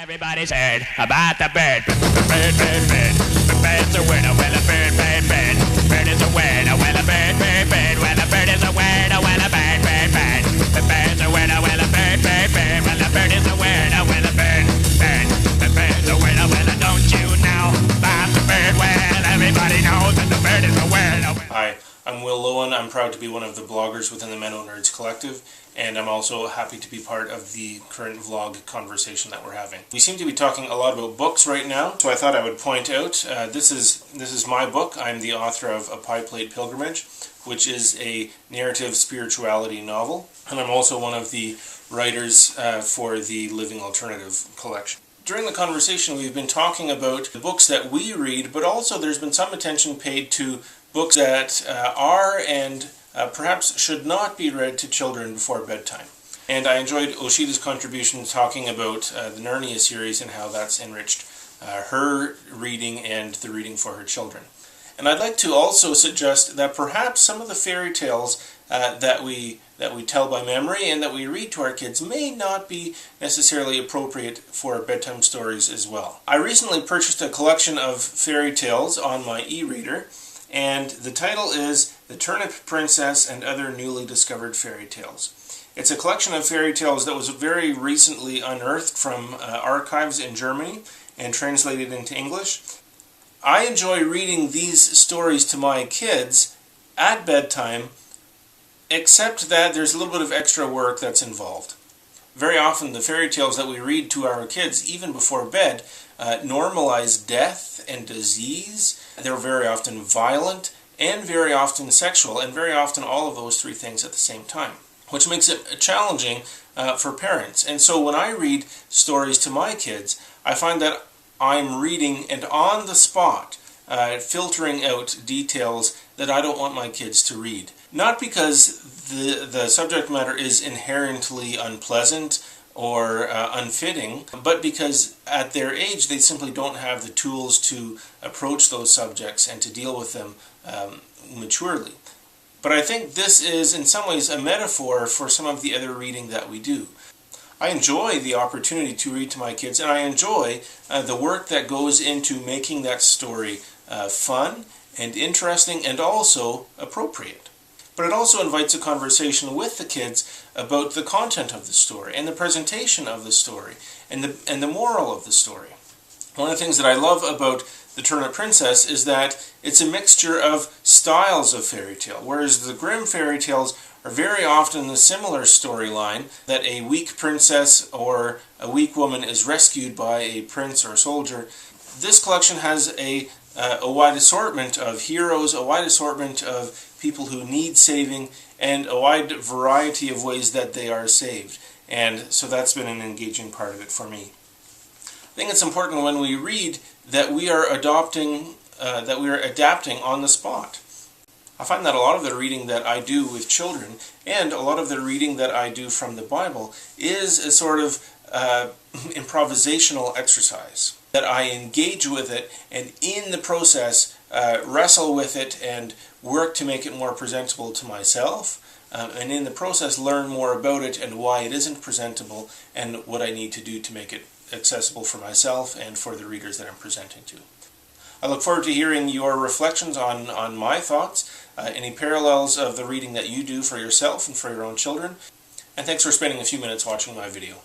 Everybody's heard about the bird. Bird, bird, bird. The bird's a winner. Well, a bird, bird, bird. Bird is a winner. Well, a bird, bird, bird. Well, a bird is a winner. Well, a bird, bird, bird. The bird's a winner. Well, a bird, bird, bird. Well, a bird is a winner. Well, a bird, bird. The bird's a winner. Well, don't you know about the bird? Well, everybody knows that the bird is a winner. Hi, I'm Will Lowen. I'm proud to be one of the bloggers within the MennoNerds collective, and I'm also happy to be part of the current vlog conversation that we're having. We seem to be talking a lot about books right now, so I thought I would point out this is my book. I'm the author of A Pie Plate Pilgrimage, which is a narrative spirituality novel, and I'm also one of the writers for the Living Alternative collection. During the conversation, we've been talking about the books that we read, but also there's been some attention paid to books that are and perhaps should not be read to children before bedtime. And I enjoyed Oshida's contribution talking about the Narnia series and how that's enriched her reading and the reading for her children. And I'd like to also suggest that perhaps some of the fairy tales that we tell by memory and that we read to our kids may not be necessarily appropriate for bedtime stories as well. I recently purchased a collection of fairy tales on my e-reader, and the title is The Turnip Princess and Other Newly Discovered Fairy Tales. It's a collection of fairy tales that was very recently unearthed from archives in Germany and translated into English. I enjoy reading these stories to my kids at bedtime, except that there's a little bit of extra work that's involved. Very often the fairy tales that we read to our kids, even before bed, normalize death and disease. They're very often violent and very often sexual, and very often all of those three things at the same time, which makes it challenging for parents. And so when I read stories to my kids, I find that I'm reading and on the spot filtering out details that I don't want my kids to read. Not because the subject matter is inherently unpleasant or unfitting, but because at their age they simply don't have the tools to approach those subjects and to deal with them maturely. But I think this is in some ways a metaphor for some of the other reading that we do. I enjoy the opportunity to read to my kids, and I enjoy the work that goes into making that story fun and interesting and also appropriate. But it also invites a conversation with the kids about the content of the story and the presentation of the story and the moral of the story. One of the things that I love about The Turnip Princess is that it's a mixture of styles of fairy tale, whereas the Grimm fairy tales are very often the similar storyline, that a weak princess or a weak woman is rescued by a prince or soldier. This collection has a wide assortment of heroes, a wide assortment of people who need saving, and a wide variety of ways that they are saved. And so that's been an engaging part of it for me. I think it's important when we read that we are adapting on the spot. I find that a lot of the reading that I do with children and a lot of the reading that I do from the Bible is a sort of improvisational exercise. That I engage with it and in the process wrestle with it and work to make it more presentable to myself, and in the process learn more about it and why it isn't presentable and what I need to do to make it accessible for myself and for the readers that I'm presenting to. I look forward to hearing your reflections on my thoughts, any parallels of the reading that you do for yourself and for your own children, and thanks for spending a few minutes watching my video.